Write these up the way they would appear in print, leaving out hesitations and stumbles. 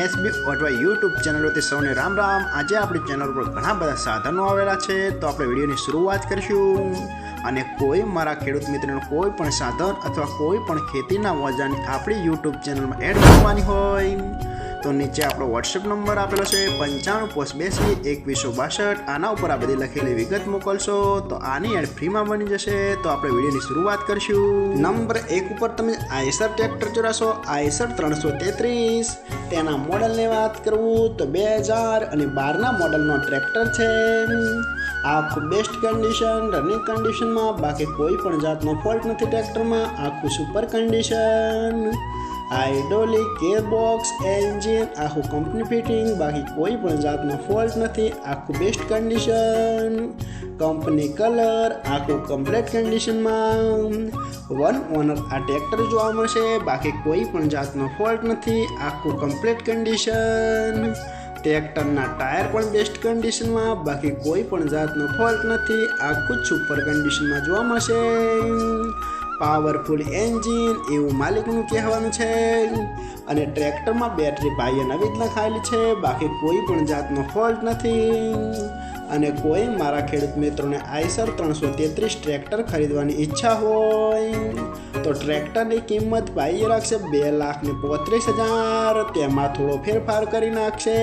SB auto YouTube channel વતી સૌને રામ રામ। આજે આપણી ચેનલ પર ઘણા બધા સાધનો આવેલા છે, તો આપણે વિડીયોની શરૂઆત કરીશું। અને કોઈ મારા ખેડૂત મિત્રોને કોઈ પણ સાધન અથવા કોઈ પણ ખેતીના ઓજારની આપણી યુટ્યુબ ચેનલમાં એડ કરવાની હોય તો નીચે આપણો વોટ્સએપ નંબર આપેલો છે 95822162। આના ઉપર આ બધી લખેલી વિગત મોકલશો તો આની એડ ફ્રીમાં બની જશે। તો આપણે વિડીયોની શરૂઆત કરીશું। નંબર 1 ઉપર તમે આઈસર ટ્રેક્ટર જોડાશો, આઈસર 333। તેના મોડલની વાત કરું તો 2012ના મોડલનો ટ્રેક્ટર છે। આખું બેસ્ટ કન્ડિશન, રનિંગ કન્ડિશનમાં, બાકી કોઈ પણ જાતનો ફોલ્ટ નથી ટ્રેક્ટરમાં। આખું super condition, hydraulic, gearbox, engine આખું કંપની ફિટિંગ, બાકી કોઈ પણ જાતનો ફોલ્ટ નથી। આખું બેસ્ટ કન્ડિશન, કંપની કલર, આખું કમ્પ્લીટ કન્ડિશનમાં। વન ઓનર આ ટ્રેક્ટર જોવા મળશે, બાકી કોઈ પણ જાતનો ફોલ્ટ નથી। આખું કમ્પ્લીટ કન્ડિશન, ટ્રેક્ટરના ટાયર પણ બેસ્ટ કન્ડિશનમાં, બાકી કોઈ પણ જાતનો ફોલ્ટ નથી। આખું જ સુપર કન્ડિશનમાં જોવા મળશે। પાવરફુલ એન્જિન એવું માલિકનું કહેવાનું છે। અને ટ્રેક્ટરમાં બેટરી બાહ્ય નવી જ નખાયેલી છે, બાકી કોઈ પણ જાતનો ફોલ્ટ નથી। અને કોઈ મારા ખેડૂત મિત્રોને આઈસર 333 ટ્રેક્ટર ખરીદવાની ઈચ્છા હોય તો ટ્રેક્ટરની કિંમત ભાઈએ રાખશે 2,35,000। તેમાં થોડો ફેરફાર કરી નાખશે।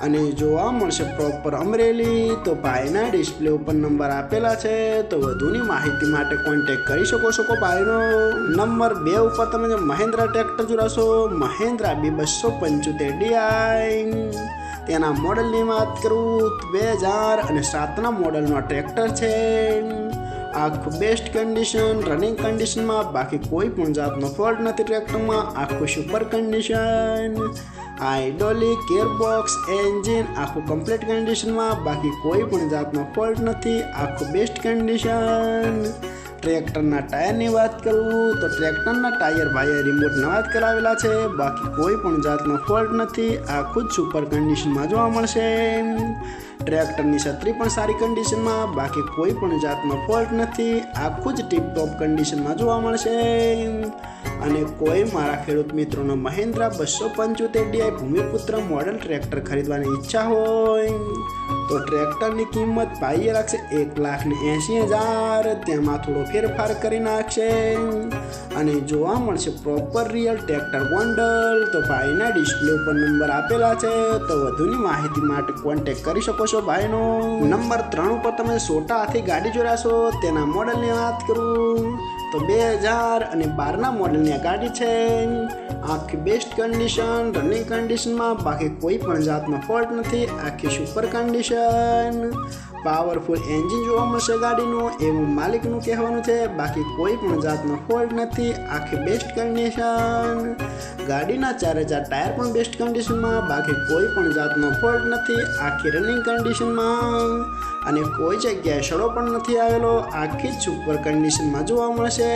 અને જોવા મળશે પ્રોપર અમરેલી। તો ભાઈના ડિસ્પ્લે ઉપર નંબર આપેલા છે, તો વધુની માહિતી માટે કોન્ટેક્ટ કરી શકો છો ભાઈનો। નંબર 2 ઉપર તમે જો મહિન્દ્રા ટ્રેક્ટર જોડાશો, મહિન્દ્રા B275DI। તેના મોડલની વાત કરું 2007ના મોડલનો ટ્રેક્ટર છે। આખું બેસ્ટ કન્ડિશન, રનિંગ કન્ડિશનમાં, બાકી કોઈ પણ જાતનો ફોલ્ટ નથી ટ્રેક્ટરમાં। આખું super condition, hydraulic, gearbox, engine આખું કમ્પ્લીટ કન્ડિશનમાં, બાકી કોઈ પણ જાતનો ફોલ્ટ નથી। આખું બેસ્ટ કન્ડિશન। ટ્રેક્ટરના ટાયરની વાત કરું તો ટ્રેક્ટરના ટાયર ભાઈએ રિમોટ નવા જ કરાવેલા છે, બાકી કોઈ પણ જાતનો ફોલ્ટ નથી। આખું જ સુપર કન્ડિશનમાં જોવા મળશે। ટ્રેક્ટરની છત્રી પણ સારી કન્ડિશનમાં, બાકી કોઈ પણ જાતનો ફોલ્ટ નથી। આખું જ ટીપટોપ કન્ડિશનમાં જોવા મળશે। અને કોઈ મારા ખેડૂત મિત્રોનો Mahindra 275DI Bhumiputra model tractor ખરીદવાની ઈચ્છા હોય તો ટ્રેક્ટરની કિંમત ભાઈએ રાખશે 1,80,000। તેમાં થોડો ફેરફાર કરી નાખશે। અને જોવા મળશે પ્રોપર રિયલ ટ્રેક્ટર ગોંડલ। તો ભાઈના ડિસ્પ્લે ઉપર નંબર આપેલા છે, તો વધુની માહિતી માટે કોન્ટેક્ટ કરી શકો છો ભાઈનો। નંબર 3 ઉપર તમે છોટા હાથી ગાડી જોડાશો, તેના મોડલની વાત કરું તો 2012ના મોડલની આ ગાડી છે। આખી બેસ્ટ કન્ડિશન, રનિંગ કન્ડિશનમાં, બાકી કોઈ પણ જાતનો ફોલ્ટ નથી। આખી સુપર કન્ડિશન, પાવરફુલ એન્જિન જોવા મળશે ગાડીનું એવું માલિકનું કહેવાનું છે, બાકી કોઈ પણ જાતનો ફોલ્ટ નથી। આખી બેસ્ટ કન્ડિશન, ગાડીના 4 ટાયર પણ બેસ્ટ કન્ડિશનમાં, બાકી કોઈ પણ જાતનો ફોલ્ટ નથી। આખી રનિંગ કન્ડિશનમાં, અને કોઈ જગ્યાએ સડો પણ નથી આવેલો। આખી જ સુપર કન્ડિશનમાં જોવા મળશે।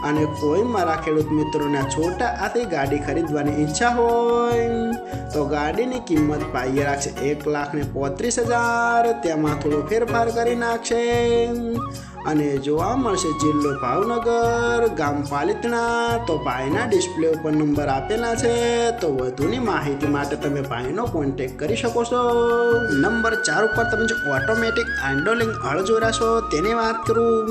અને કોઈ મારા ખેડૂત મિત્રોને છોટા હાથી ગાડી ખરીદવાની ઈચ્છા હોય તો ગાડીની કિંમત ભાઈએ રાખશે 1,35,000। તેમાં થોડો ફેરફાર કરી નાખશે। અને જોવા મળશે જિલ્લો ભાવનગર, ગામ પાલિતણા। તો ભાઈના ડિસ્પ્લે ઉપર નંબર આપેલા છે, તો વધુની માહિતી માટે તમે ભાઈનો કોન્ટેક્ટ કરી શકો છો। નંબર 4 ઉપર તમે જો ઓટોમેટિક હાઇડ્રોલિક હળ જોડાશો, તેની વાત કરું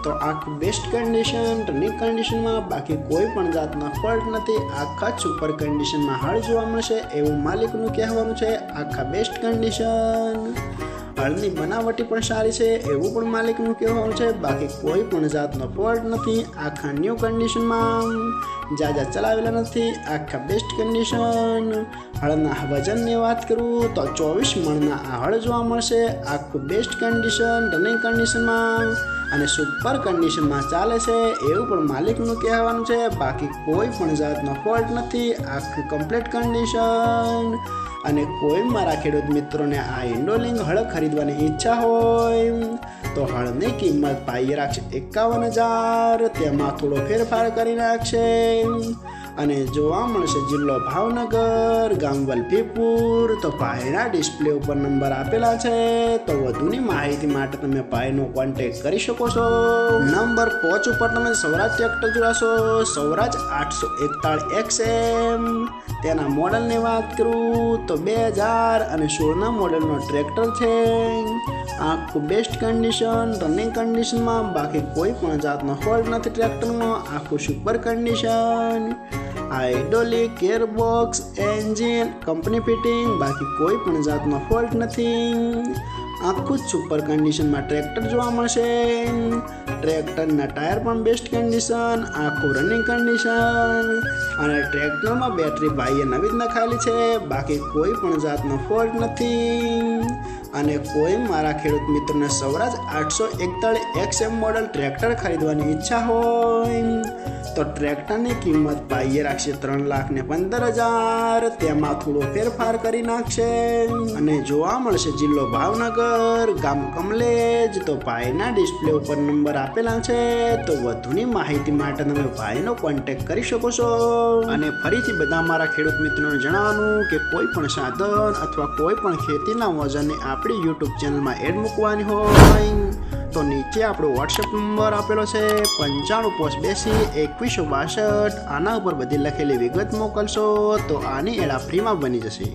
તો આખું બેસ્ટ કન્ડિશન, રનિંગ કન્ડિશનમાં, બાકી કોઈ પણ જાતનો ફોલ્ટ નથી। આખા સુપર કન્ડિશનમાં હળ જોવા મળશે એવું માલિકનું કહેવાનું છે। આખા બેસ્ટ કન્ડિશન, હળની બનાવટી પણ સારી છે એવું પણ માલિકનું કહેવાનું છે, બાકી કોઈ પણ જાતનો ફોલ્ટ નથી। આખા ન્યૂ કન્ડિશનમાં, જાજા ચલાવેલા નથી। આખા બેસ્ટ કન્ડિશન। હળના વજનની વાત કરું તો 24 મણના આ હળ જોવા મળશે। આખું બેસ્ટ કન્ડિશન, રનિંગ કન્ડિશનમાં, અને સુપર કન્ડિશનમાં ચાલે છે એવું પણ માલિકનું કહેવાનું છે, બાકી કોઈ પણ જાતનો ફોલ્ટ નથી। આખું કમ્પ્લીટ કન્ડિશન। અને કોઈ મારા ખેડૂત મિત્રોને આ હાઇડ્રોલિક હળ ખરીદવાની ઈચ્છા હોય તો હળની કિંમત ભાઈએ રાખશે 51,000। તેમાં થોડો ફેરફાર કરી નાખશે। અને જોવા મળશે જિલ્લો ભાવનગર, ગામ વલભીપુર। તો ભાઈના ડિસ્પ્લે ઉપર નંબર આપેલા છે, તો વધુની માહિતી માટે તમે ભાઈનો કોન્ટેક્ટ કરી શકો છો। નંબર 5 ઉપર તમે સ્વરાજ ટ્રેક્ટર જોડાશો, સ્વરાજ 841XM। તેના મોડલની વાત કરું તો 2016ના મોડલનો ટ્રેક્ટર છે. આખું બેસ્ટ કન્ડિશન, રનિંગ કન્ડિશનમાં, બાકી કોઈ પણ જાતનો ફોલ્ટ નથી ટ્રેક્ટરમાં. આખું super condition, hydraulic, gearbox, engine company fitting, બાકી કોઈ પણ જાતનો ફોલ્ટ નથી. આખું જ સુપર કન્ડિશનમાં ટ્રેક્ટર જોવા મળશે. ટ્રેક્ટરના ટાયર પણ બેસ્ટ કન્ડિશન, આખું રનિંગ કન્ડિશન અને ટ્રેક્ટરમાં બેટરી ભાઈએ નવી જ નખાયેલી છે. બાકી કોઈ પણ જાતનો ફોલ્ટ નથી. અને કોઈ મારા ખેડૂત મિત્રોને સ્વરાજ 841 XM મોડલ ટ્રેક્ટર ખરીદવાની ઈચ્છા હોય તો ટ્રેક્ટરની કિંમત ભાઈએ રાખશે 3,15,000. તેમાં થોડો ફેરફાર કરી નાખશે અને જોવા મળશે જિલ્લો ભાવનગર, ગામ કમલેજ. તો ભાઈના ડિસ્પ્લે ઉપર નંબર આપેલા છે. તો વધુની માહિતી માટે તમે ભાઈનો કોન્ટેક્ટ કરી શકો છો. અને ફરીથી બધા મારા ખેડૂત મિત્રોને જણાવવાનું કે કોઈ પણ સાધન અથવા કોઈ પણ ખેતીના વજનની આપણી યુટ્યુબ ચેનલમાં એડ મૂકવાની હોય તો નીચે આપણો વોટ્સએપ નંબર આપેલો છે 9582 2162. આના ઉપર બધી લખેલી વિગત મોકલશો તો આની એડ ફ્રીમાં બની જશે.